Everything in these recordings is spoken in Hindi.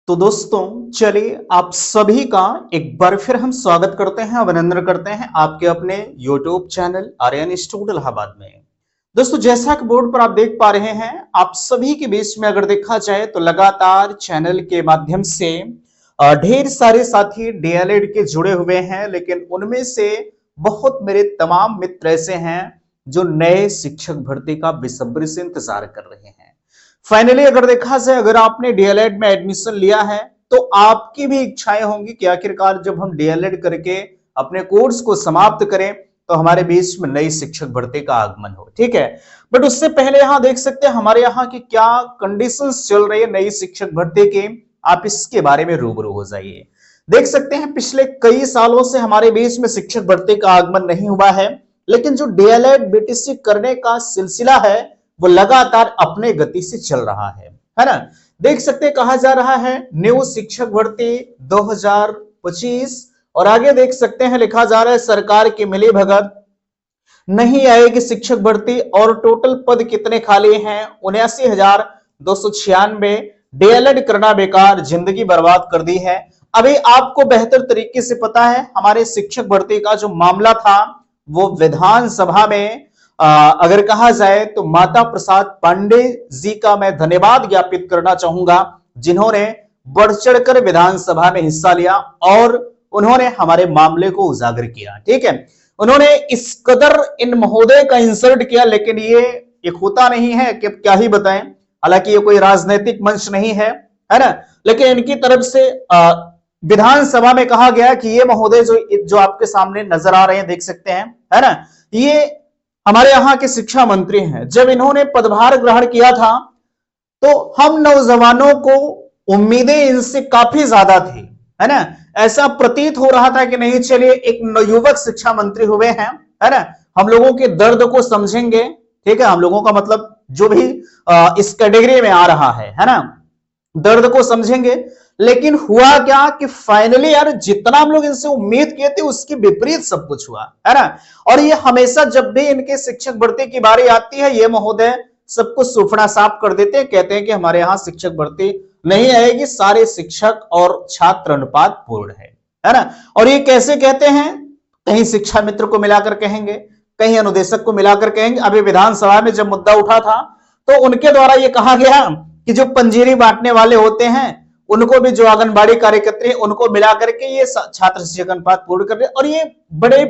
तो दोस्तों चलिए आप सभी का एक बार फिर हम स्वागत करते हैं, अभिनंदन करते हैं आपके अपने YouTube channel Aryan studio Allahabad में। दोस्तों जैसा कि बोर्ड पर आप देख पा रहे हैं, आप सभी के बीच में अगर देखा जाए तो लगातार चैनल के माध्यम से ढेर सारे साथी डीएलएड के जुड़े हुए हैं, लेकिन उनमें से बहुत मेरे तमाम मित्र ऐसे हैं जो नए शिक्षक भर्ती का बेसब्री से इंतजार कर रहे हैं। फाइनली अगर देखा जाए, अगर आपने डीएलएड में एडमिशन लिया है तो आपकी भी इच्छाएं होंगी कि आखिरकार जब हम डीएलएड करके अपने कोर्स को समाप्त करें तो हमारे बीच में नई शिक्षक भर्ती का आगमन हो। ठीक है, बट उससे पहले यहां देख सकते हैं हमारे यहाँ की क्या कंडीशंस चल रही है नई शिक्षक भर्ती की, आप इसके बारे में रूबरू हो जाइए। देख सकते हैं पिछले कई सालों से हमारे बीच में शिक्षक भर्ती का आगमन नहीं हुआ है, लेकिन जो डीएलएड बीटीसी करने का सिलसिला है वो लगातार अपने गति से चल रहा है ना। देख सकते कहा जा रहा है न्यू शिक्षक भर्ती 2025 और आगे देख सकते हैं लिखा जा रहा है सरकार की मिली भगत नहीं आएगी शिक्षक भर्ती और टोटल पद कितने खाली हैं 79,296। डीएलएड करना बेकार, जिंदगी बर्बाद कर दी है। अभी आपको बेहतर तरीके से पता है हमारे शिक्षक भर्ती का जो मामला था वो विधानसभा में अगर कहा जाए तो माता प्रसाद पांडे जी का मैं धन्यवाद ज्ञापित करना चाहूंगा, जिन्होंने बढ़ चढ़कर विधानसभा में हिस्सा लिया और उन्होंने हमारे मामले को उजागर किया। ठीक है, उन्होंने इस कदर इन महोदय का इंसल्ट किया, लेकिन ये एक होता नहीं है कि क्या ही बताएं। हालांकि ये कोई राजनीतिक मंच नहीं है ना, लेकिन इनकी तरफ से विधानसभा में कहा गया कि ये महोदय जो आपके सामने नजर आ रहे हैं, देख सकते हैं, है ना, ये हमारे यहाँ के शिक्षा मंत्री हैं। जब इन्होंने पदभार ग्रहण किया था तो हम नौजवानों को उम्मीदें इनसे काफी ज्यादा थी, है ना। ऐसा प्रतीत हो रहा था कि नहीं चलिए एक युवक शिक्षा मंत्री हुए हैं, है ना, हम लोगों के दर्द को समझेंगे। ठीक है, हम लोगों का मतलब जो भी इस कैटेगरी में आ रहा है ना, दर्द को समझेंगे। लेकिन हुआ क्या कि फाइनली यार जितना हम लोग इनसे उम्मीद किए थे उसकी विपरीत सब कुछ हुआ, है ना। और ये हमेशा जब भी इनके शिक्षक भर्ती की बारी आती है ये महोदय सब कुछ सुफड़ा साफ कर देते हैं, कहते हैं कि हमारे यहाँ शिक्षक भर्ती नहीं आएगी, सारे शिक्षक और छात्र अनुपात पूर्ण है ना। और ये कैसे कहते हैं, कहीं शिक्षा मित्र को मिलाकर कहेंगे, कहीं अनुदेशक को मिलाकर कहेंगे। अभी विधानसभा में जब मुद्दा उठा था तो उनके द्वारा यह कहा गया कि जो पंजीरी बांटने वाले होते हैं उनको भी, जो आंगनबाड़ी कार्यकर्त्री उनको मिलाकर के ये छात्र शिक्षक अनुपात पूर्ण कर रहे, और ये बड़े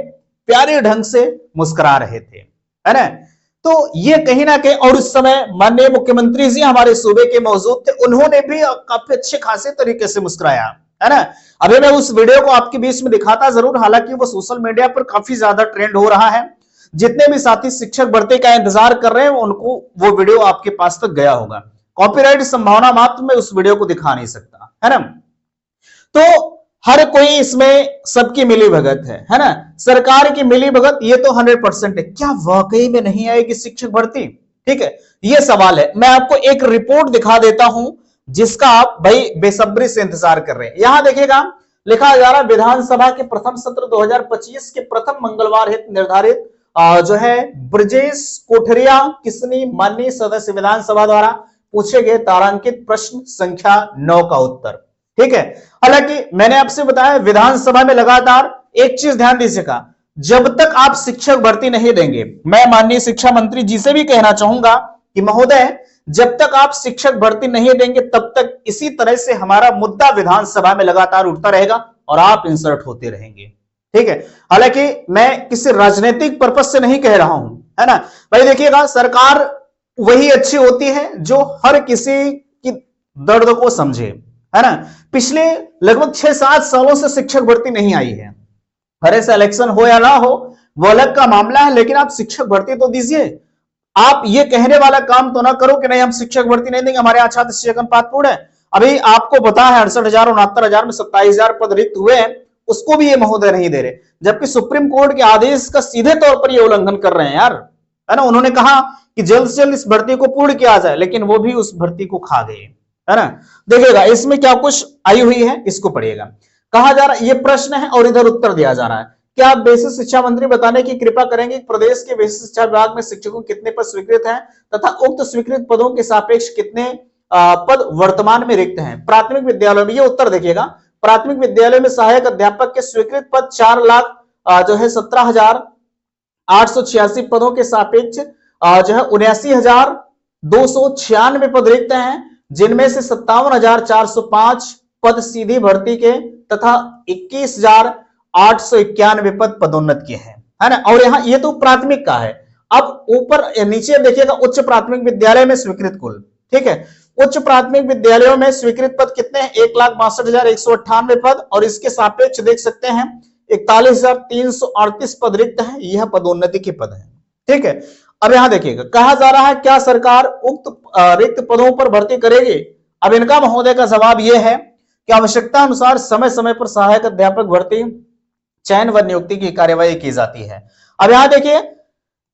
प्यारे ढंग से मुस्कुरा रहे थे, है ना। तो ये कहीं ना कहीं, और उस समय माननीय मुख्यमंत्री जी हमारे सूबे के मौजूद थे, उन्होंने भी काफी अच्छे खासे तरीके से मुस्कुराया, है ना। अभी मैं उस वीडियो को आपके बीच में दिखाता जरूर, हालांकि वो सोशल मीडिया पर काफी ज्यादा ट्रेंड हो रहा है। जितने भी साथी शिक्षक भर्ती का इंतजार कर रहे हैं उनको वो वीडियो आपके पास तक गया होगा। कॉपीराइट संभावना मात्र में उस वीडियो को दिखा नहीं सकता, है ना। तो हर कोई इसमें सबकी मिली भगत है ना, सरकार की मिली भगत, ये तो 100% है। क्या वाकई में नहीं आएगी शिक्षक भर्ती? ठीक है, ये सवाल है। मैं आपको एक रिपोर्ट दिखा देता हूं जिसका आप भाई बेसब्री से इंतजार कर रहे हैं। यहां देखिएगा लिखा जा रहा विधानसभा के प्रथम सत्र 2025 के प्रथम मंगलवार हेतु निर्धारित जो है ब्रजेश कोठरिया किसनी माननीय सदस्य विधानसभा द्वारा पूछे गए तारांकित प्रश्न संख्या 9 का उत्तर। ठीक है, हालांकि मैंने आपसे बताया विधानसभा में लगातार एक चीज ध्यान दीजिएगा, जब तक आप शिक्षक भर्ती नहीं देंगे, मैं माननीय शिक्षा मंत्री जी से भी कहना चाहूंगा कि महोदय जब तक आप शिक्षक भर्ती नहीं देंगे तब तक इसी तरह से हमारा मुद्दा विधानसभा में लगातार उठता रहेगा और आप इंसर्ट होते रहेंगे। ठीक है, हालांकि मैं किसी राजनीतिक पर्पज से नहीं कह रहा हूं, है ना। भाई देखिएगा, सरकार वही अच्छी होती है जो हर किसी की दर्द को समझे, है ना। पिछले लगभग 6-7 सालों से शिक्षक भर्ती नहीं आई है। हरे से इलेक्शन हो या ना हो वो अलग का मामला है, लेकिन आप शिक्षक भर्ती तो दीजिए। आप ये कहने वाला काम तो ना करो कि नहीं हम शिक्षक भर्ती नहीं देंगे, हमारे यहाँ छात्र शिक्षक अनुपात पूर्ण है। अभी आपको पता है 68,000 69,000 में 27,000 पद रिक्त हुए हैं, उसको भी ये महोदय नहीं दे रहे, जबकि सुप्रीम कोर्ट के आदेश का सीधे तौर पर ये उल्लंघन कर रहे हैं यार, है ना। उन्होंने कहा कि जल्द से जल्द इस भर्ती को पूर्ण किया जाए, लेकिन वो भी उस भर्ती को खा गए, है ना। देखिएगा इसमें क्या कुछ आई हुई है, इसको पढ़िएगा। कहा जा रहा है ये प्रश्न है और इधर उत्तर दिया जा रहा है। क्या आप बेसिक शिक्षा मंत्री बताने की कृपा करेंगे कि प्रदेश के बेसिक शिक्षा विभाग में शिक्षकों कितने पद स्वीकृत हैं तथा उक्त स्वीकृत पदों के सापेक्ष कितने पद वर्तमान में रिक्त हैं? प्राथमिक विद्यालयों में, ये उत्तर देखिएगा, प्राथमिक विद्यालय में सहायक अध्यापक के स्वीकृत पद 4,17,886 पदों के सापेक्ष जो है 79,296 पद रिक्त हैं, जिनमें से 57,405 पद सीधी भर्ती के तथा 21,891 पद पदोन्नत के हैं, है ना। और यहाँ ये तो प्राथमिक का है। अब ऊपर नीचे देखिएगा उच्च प्राथमिक विद्यालय में स्वीकृत कुल, ठीक है। उच्च प्राथमिक विद्यालयों में स्वीकृत पद कितने हैं? 1,62,198 पद, और इसके सापेक्ष देख सकते हैं 41,338 पद रिक्त हैं। यह पदोन्नति के पद हैं, ठीक है। अब यहां देखिएगा, कहा जा रहा है क्या सरकार उक्त रिक्त पदों पर भर्ती करेगी? अब इनका महोदय का जवाब यह है कि आवश्यकता अनुसार समय समय पर सहायक अध्यापक भर्ती, चयन व नियुक्ति की कार्यवाही की जाती है। अब यहां देखिए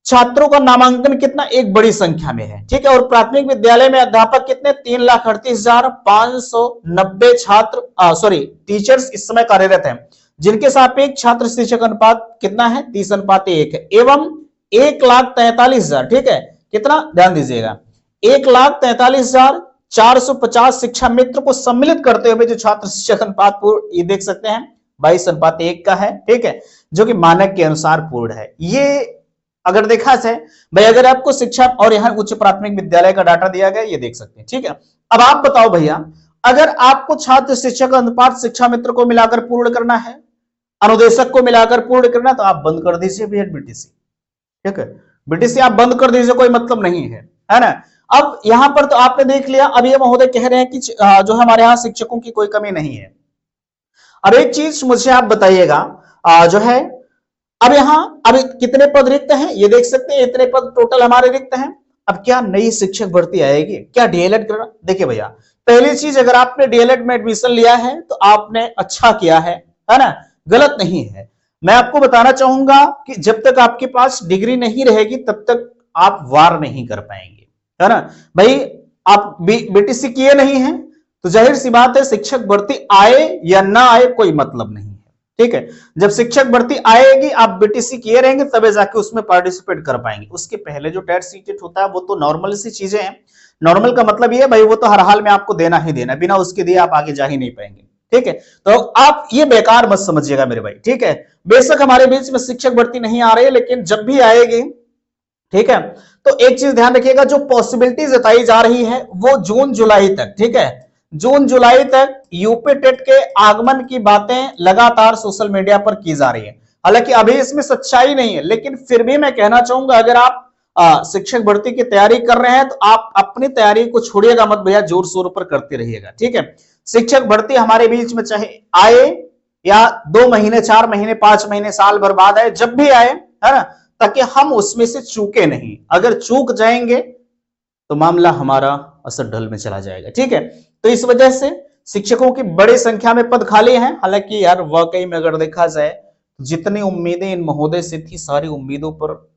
छात्रों का नामांकन कितना, एक बड़ी संख्या में है, ठीक है। और प्राथमिक विद्यालय में अध्यापक कितने, 3,38,590 टीचर्स इस समय कार्यरत हैं, जिनके सापेक्ष छात्र शिक्षक अनुपात कितना है, 30:1 है, एवं 1,43,000, ठीक है। कितना, ध्यान दीजिएगा, 1,43,450 शिक्षा मित्र को सम्मिलित करते हुए जो छात्र शिक्षक अनुपात ये देख सकते हैं 22:1 का है, ठीक है, जो कि मानक के अनुसार पूर्ण है। ये अगर देखा जाए भाई, अगर आपको शिक्षा और यहां उच्च प्राथमिक विद्यालय का डाटा दिया गया, ये देख सकते हैं, ठीक है। अब आप बताओ भैया, अगर आपको छात्र शिक्षक अनुपात शिक्षा मित्र को मिलाकर पूर्ण करना है, अनुदेशक को मिलाकर पूर्ण करना, तो आप बंद कर दीजिए बीएड बीटीसी, ठीक है। बीटीसी आप बंद कर दीजिए, कोई मतलब नहीं है, है ना। अब यहां पर तो आपने देख लिया। अब ये महोदय कह रहे हैं कि जो हमारे यहाँ शिक्षकों की कोई कमी नहीं है। अब एक चीज मुझे आप बताइएगा, जो है अब यहां अब कितने पद रिक्त हैं, ये देख सकते हैं, इतने पद टोटल हमारे रिक्त हैं। अब क्या नई शिक्षक भर्ती आएगी, क्या डीएलएड करना? देखिए भैया, पहली चीज, अगर आपने डीएलएड में एडमिशन लिया है तो आपने अच्छा किया है ना, गलत नहीं है। मैं आपको बताना चाहूंगा कि जब तक आपके पास डिग्री नहीं रहेगी तब तक आप वार नहीं कर पाएंगे, है ना भाई। आप बीटीसी किए नहीं है तो जाहिर सी बात है शिक्षक भर्ती आए या ना आए कोई मतलब नहीं है, ठीक है। जब शिक्षक भर्ती आएगी, आप बीटीसी किए रहेंगे तबे जाके उसमें पार्टिसिपेट कर पाएंगे। उसके पहले जो टेट सीटेट होता है वो तो नॉर्मल सी चीजें हैं। नॉर्मल का मतलब ये है भाई, वो तो हर हाल में आपको देना ही देना, बिना उसके दिए आप आगे जा ही नहीं पाएंगे, ठीक है। तो आप ये बेकार मत समझिएगा मेरे भाई, ठीक है। बेशक हमारे बीच में शिक्षक भर्ती नहीं आ रही है, लेकिन जब भी आएगी, ठीक है, तो एक चीज ध्यान रखिएगा, जो पॉसिबिलिटी जताई जा रही है वो जून जुलाई तक, ठीक है, जून जुलाई तक यूपी टेट के आगमन की बातें लगातार सोशल मीडिया पर की जा रही है। हालांकि अभी इसमें सच्चाई नहीं है, लेकिन फिर भी मैं कहना चाहूंगा, अगर आप शिक्षक भर्ती की तैयारी कर रहे हैं तो आप अपनी तैयारी को छोड़िएगा मत भैया, जोर शोर पर करते रहिएगा, ठीक है। शिक्षक भर्ती हमारे बीच में चाहे आए या 2 महीने, 4 महीने, 5 महीने, साल भर बाद आए, जब भी आए, है ना, ताकि हम उसमें से चूके नहीं। अगर चूक जाएंगे तो मामला हमारा असर ढल में चला जाएगा, ठीक है। तो इस वजह से शिक्षकों की बड़ी संख्या में पद खाली हैं। हालांकि यार वाकई में अगर देखा जाए, जितनी उम्मीदें इन महोदय से थी, सारी उम्मीदों पर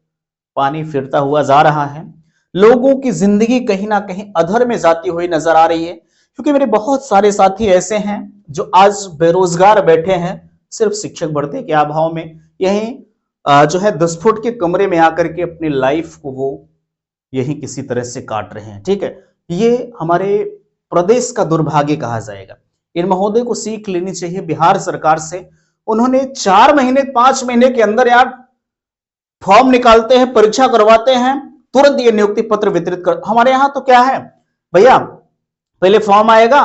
पानी फिरता हुआ जा रहा है। लोगों की जिंदगी कहीं ना कहीं अधर में जाती हुई नजर आ रही है, क्योंकि मेरे बहुत सारे साथी ऐसे हैं जो आज बेरोजगार बैठे हैं सिर्फ शिक्षक भर्ती के अभाव में। यही जो है 10 फुट के कमरे में आकर के अपनी लाइफ को वो यही किसी तरह से काट रहे हैं, ठीक है। ये हमारे प्रदेश का दुर्भाग्य कहा जाएगा। इन महोदय को सीख लेनी चाहिए बिहार सरकार से। उन्होंने 4 महीने 5 महीने के अंदर यार फॉर्म निकालते हैं, परीक्षा करवाते हैं, तुरंत ये नियुक्ति पत्र वितरित कर। हमारे यहां तो क्या है भैया, पहले फॉर्म आएगा,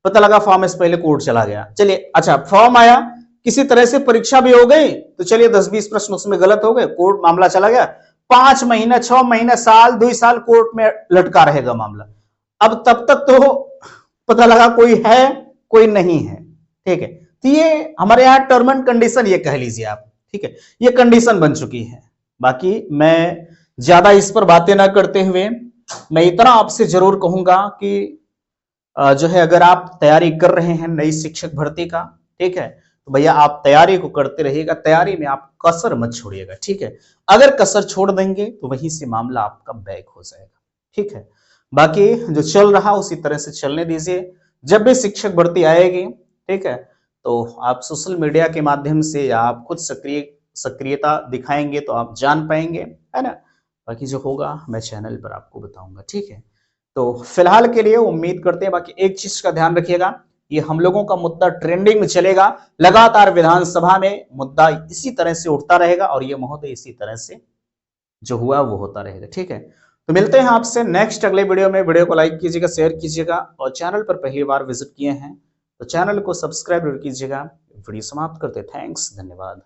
पता लगा फॉर्म से पहले कोर्ट चला गया, चलिए अच्छा फॉर्म आया, किसी तरह से परीक्षा भी हो गई, तो चलिए 10-20 प्रश्न उसमें गलत हो गए, कोर्ट मामला चला गया, 5 महीना 6 महीना साल 2 साल कोर्ट में लटका रहेगा मामला। अब तब तक तो पता लगा कोई है कोई नहीं है, ठीक है। तो ये हमारे यहाँ टर्म एंड कंडीशन ये कह लीजिए आप, ठीक है, ये कंडीशन बन चुकी है। बाकी मैं ज्यादा इस पर बातें ना करते हुए मैं इतना आपसे जरूर कहूंगा कि जो है अगर आप तैयारी कर रहे हैं नई शिक्षक भर्ती का, ठीक है, तो भैया आप तैयारी को करते रहिएगा, तैयारी में आप कसर मत छोड़िएगा, ठीक है। अगर कसर छोड़ देंगे तो वहीं से मामला आपका बैक हो जाएगा, ठीक है। बाकी जो चल रहा उसी तरह से चलने दीजिए। जब भी शिक्षक भर्ती आएगी, ठीक है, तो आप सोशल मीडिया के माध्यम से या आप खुद सक्रियता दिखाएंगे तो आप जान पाएंगे, है ना। बाकी जो होगा मैं चैनल पर आपको बताऊंगा, ठीक है। तो फिलहाल के लिए उम्मीद करते हैं, बाकी एक चीज का ध्यान रखिएगा, ये हम लोगों का मुद्दा ट्रेंडिंग में चलेगा, लगातार विधानसभा में मुद्दा इसी तरह से उठता रहेगा और ये महोदय इसी तरह से जो हुआ वो होता रहेगा। ठीक है, तो मिलते हैं आपसे नेक्स्ट अगले वीडियो में। वीडियो को लाइक कीजिएगा, शेयर कीजिएगा और चैनल पर पहली बार विजिट किए हैं तो चैनल को सब्सक्राइब कीजिएगा। वीडियो समाप्त करते, थैंक्स, धन्यवाद।